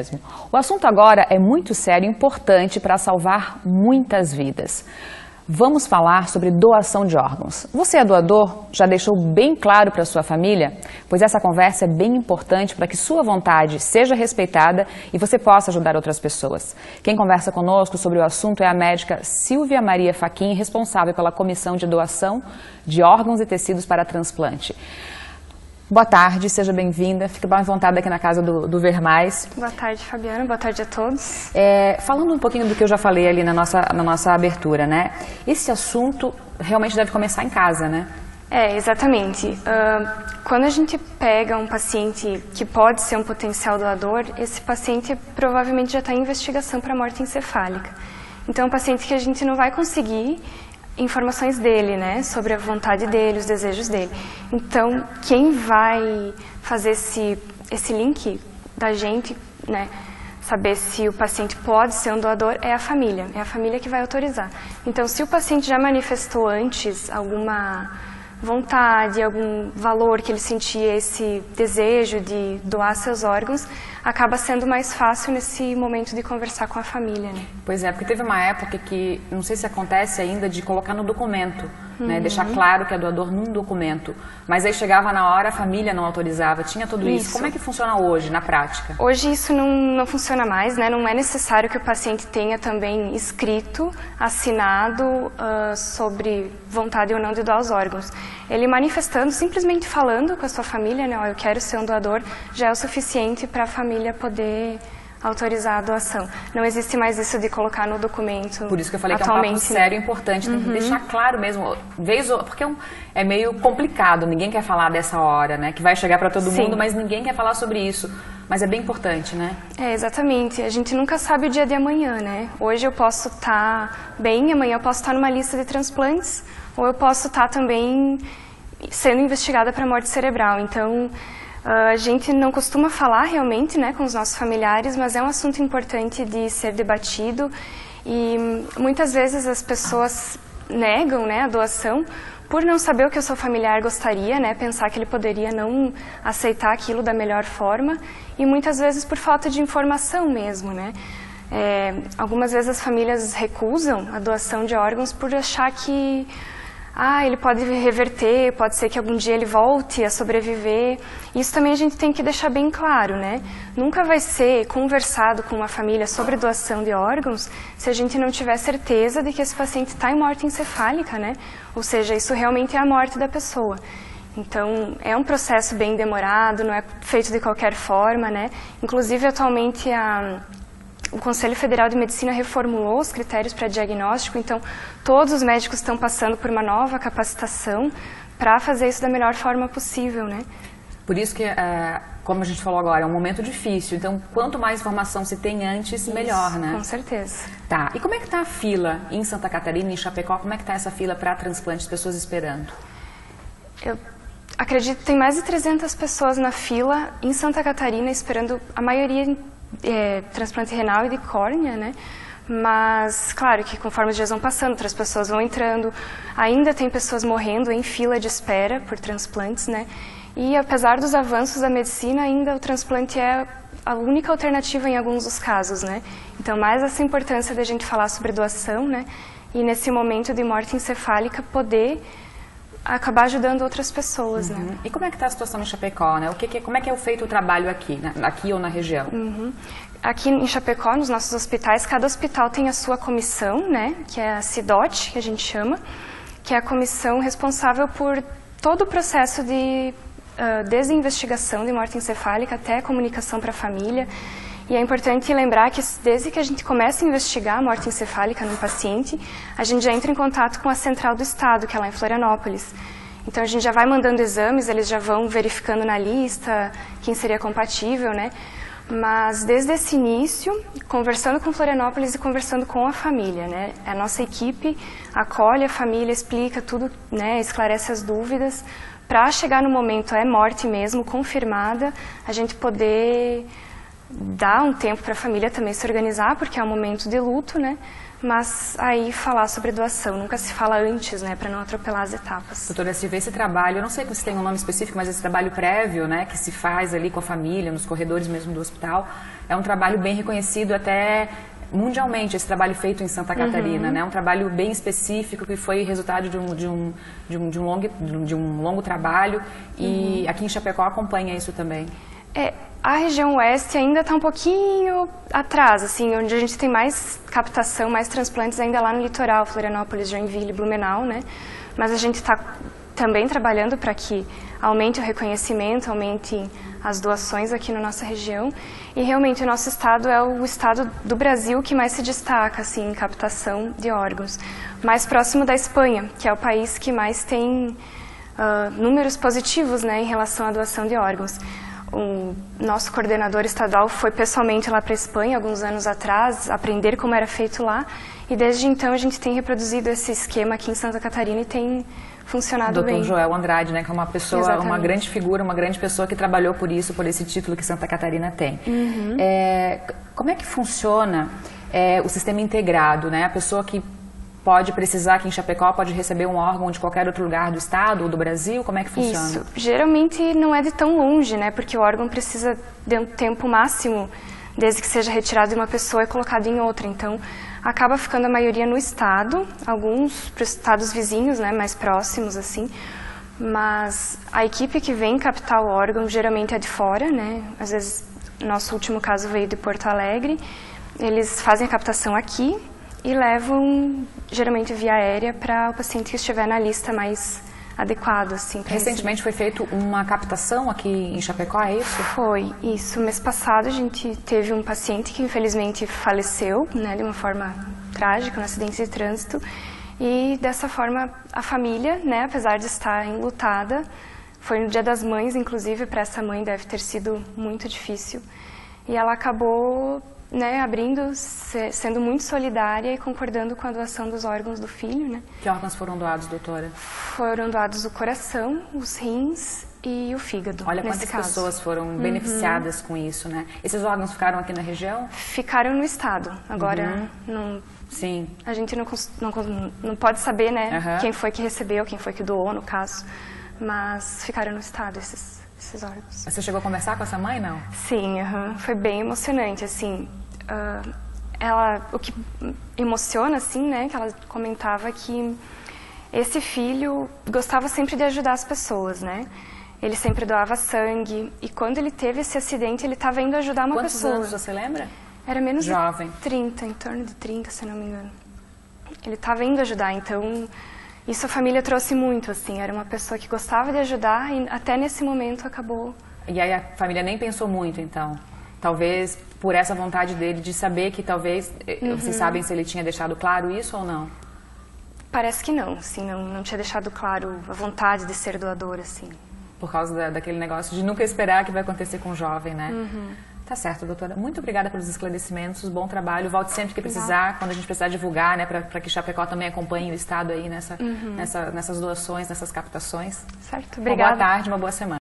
mesmo. O assunto agora é muito sério e importante para salvar muitas vidas. Vamos falar sobre doação de órgãos. Você é doador? Já deixou bem claro para sua família? Pois essa conversa é bem importante para que sua vontade seja respeitada e você possa ajudar outras pessoas. Quem conversa conosco sobre o assunto é a médica Silvia Maria Fachin, responsável pela Comissão de Doação de Órgãos e Tecidos para Transplante. Boa tarde, seja bem-vinda. Fique bem à vontade aqui na casa do Ver Mais. Boa tarde, Fabiana. Boa tarde a todos. Falando um pouquinho do que eu já falei ali na nossa abertura, né? Esse assunto realmente deve começar em casa, né? Exatamente. Quando a gente pega um paciente que pode ser um potencial doador, esse paciente provavelmente já está em investigação para morte encefálica. Então, é um paciente que a gente não vai conseguir informações dele, né, sobre a vontade dele, os desejos dele. Então, quem vai fazer esse link da gente, né, saber se o paciente pode ser um doador, é a família que vai autorizar. Então, se o paciente já manifestou antes alguma vontade, algum valor que ele sentia, esse desejo de doar seus órgãos, acaba sendo mais fácil nesse momento de conversar com a família, né? Pois é, porque teve uma época que, não sei se acontece ainda, de colocar no documento, né? Deixar claro que é doador num documento. Mas aí chegava na hora, a família não autorizava, tinha tudo isso. Como é que funciona hoje, na prática? Hoje isso não funciona mais, né? Não é necessário que o paciente tenha também escrito, assinado sobre vontade ou não de doar os órgãos. Ele manifestando, simplesmente falando com a sua família, né? Eu quero ser um doador, já é o suficiente para a família poder autorizar a doação. Não existe mais isso de colocar no documento. Por isso que eu falei que é um papo sério e importante, tem que deixar claro mesmo, porque é meio complicado, ninguém quer falar dessa hora, né? Que vai chegar para todo mundo, mas ninguém quer falar sobre isso. Mas é bem importante, né? Exatamente. A gente nunca sabe o dia de amanhã, né? Hoje eu posso estar bem, amanhã eu posso estar numa lista de transplantes, ou eu posso estar também sendo investigada para morte cerebral. Então, a gente não costuma falar realmente, né, com os nossos familiares, mas é um assunto importante de ser debatido e muitas vezes as pessoas negam, né, a doação por não saber o que o seu familiar gostaria, né, pensar que ele poderia não aceitar aquilo da melhor forma e muitas vezes por falta de informação mesmo, né. Algumas vezes as famílias recusam a doação de órgãos por achar que ele pode reverter, pode ser que algum dia ele volte a sobreviver. Isso também a gente tem que deixar bem claro, né? Nunca vai ser conversado com uma família sobre doação de órgãos se a gente não tiver certeza de que esse paciente está em morte encefálica, né? Ou seja, isso realmente é a morte da pessoa. Então, é um processo bem demorado, não é feito de qualquer forma, né? Inclusive, atualmente, o Conselho Federal de Medicina reformulou os critérios para diagnóstico, então todos os médicos estão passando por uma nova capacitação para fazer isso da melhor forma possível, né? Por isso que, como a gente falou agora, é um momento difícil, então quanto mais informação se tem antes, melhor, né? Com certeza. Tá, e como é que está a fila em Santa Catarina, em Chapecó, como é que está essa fila para transplante, pessoas esperando? Eu acredito que tem mais de 300 pessoas na fila em Santa Catarina esperando, a maioria transplante renal e de córnea, né? Mas, claro que conforme os dias vão passando, outras pessoas vão entrando, ainda tem pessoas morrendo em fila de espera por transplantes, né? E apesar dos avanços da medicina, ainda o transplante é a única alternativa em alguns dos casos, né? Então, mais essa importância da gente falar sobre doação, né? E nesse momento de morte encefálica, poder acabar ajudando outras pessoas, né? E como é que está a situação em Chapecó, né? Como é que é feito o trabalho aqui, aqui ou na região? Aqui em Chapecó, nos nossos hospitais, cada hospital tem a sua comissão, né? Que é a CIDOT, que a gente chama, que é a comissão responsável por todo o processo de desde a investigação de morte encefálica até a comunicação para a família. E é importante lembrar que desde que a gente começa a investigar a morte encefálica num paciente, a gente já entra em contato com a Central do Estado, que é lá em Florianópolis. Então a gente já vai mandando exames, eles já vão verificando na lista quem seria compatível, né? Mas desde esse início, conversando com Florianópolis e conversando com a família, né? A nossa equipe acolhe a família, explica tudo, né? Esclarece as dúvidas, para chegar no momento, morte mesmo, confirmada, a gente poder dá um tempo para a família também se organizar, porque é um momento de luto, né? Mas aí falar sobre doação, nunca se fala antes, né, para não atropelar as etapas. Doutora Silvia, esse trabalho, eu não sei se tem um nome específico, mas esse trabalho prévio, né, que se faz ali com a família, nos corredores mesmo do hospital, é um trabalho bem reconhecido até mundialmente, esse trabalho feito em Santa Catarina, né, um trabalho bem específico que foi resultado de um longo trabalho e aqui em Chapecó acompanha isso também. A região oeste ainda está um pouquinho atrás, assim, onde a gente tem mais captação, mais transplantes ainda lá no litoral, Florianópolis, Joinville, Blumenau, né? Mas a gente está também trabalhando para que aumente o reconhecimento, aumente as doações aqui na nossa região. E realmente o nosso estado é o estado do Brasil que mais se destaca, assim, em captação de órgãos. Mais próximo da Espanha, que é o país que mais tem números positivos, né, em relação à doação de órgãos. O nosso coordenador estadual foi pessoalmente lá para a Espanha, alguns anos atrás, aprender como era feito lá. E desde então a gente tem reproduzido esse esquema aqui em Santa Catarina e tem funcionado bem. Dr. Joel Andrade, né, que é uma pessoa, Exatamente. uma grande figura, uma grande pessoa que trabalhou por isso, por esse título que Santa Catarina tem. Como é que funciona o sistema integrado, né? A pessoa que pode precisar, aqui em Chapecó, pode receber um órgão de qualquer outro lugar do estado ou do Brasil? Como é que funciona? Isso. Geralmente não é de tão longe, né? Porque o órgão precisa de um tempo máximo, desde que seja retirado de uma pessoa e colocado em outra. Então, acaba ficando a maioria no estado, alguns para os estados vizinhos, né? Mais próximos, assim. Mas a equipe que vem captar o órgão geralmente é de fora, né? Às vezes, nosso último caso veio de Porto Alegre. Eles fazem a captação aqui e levam, geralmente via aérea, para o paciente que estiver na lista mais adequado, assim. Recentemente foi feita uma captação aqui em Chapecó, é isso? Foi, isso. Mês passado a gente teve um paciente que infelizmente faleceu, né, de uma forma trágica, um acidente de trânsito. E dessa forma a família, né, apesar de estar enlutada, foi no Dia das Mães, inclusive, para essa mãe deve ter sido muito difícil. E ela acabou, né, abrindo, sendo muito solidária e concordando com a doação dos órgãos do filho, né? Que órgãos foram doados, doutora? Foram doados o coração, os rins e o fígado. Olha quantas pessoas foram beneficiadas com isso, né? Esses órgãos ficaram aqui na região? Ficaram no estado. Agora, não, sim. A gente não pode saber, né, quem foi que recebeu, quem foi que doou, no caso. Mas ficaram no estado esses órgãos. Você chegou a conversar com essa mãe, não? Sim, foi bem emocionante, assim. O que emociona, assim, né, que ela comentava que esse filho gostava sempre de ajudar as pessoas, né? Ele sempre doava sangue e quando ele teve esse acidente, ele estava indo ajudar uma pessoa. Quantos anos você lembra? Era menos jovem. De 30, em torno de 30, se não me engano. Ele estava indo ajudar, então isso a família trouxe muito, assim. Era uma pessoa que gostava de ajudar e até nesse momento acabou. E aí a família nem pensou muito, então? Talvez por essa vontade dele de saber que talvez, vocês sabem se ele tinha deixado claro isso ou não? Parece que não, assim, não tinha deixado claro a vontade de ser doador, assim. Por causa daquele negócio de nunca esperar que vai acontecer com o jovem, né? Tá certo, doutora. Muito obrigada pelos esclarecimentos, bom trabalho. Volte sempre que precisar, quando a gente precisar divulgar, né, para que Chapecó também acompanhe o estado aí nessas doações, nessas captações. Certo, obrigada. Uma boa tarde, uma boa semana.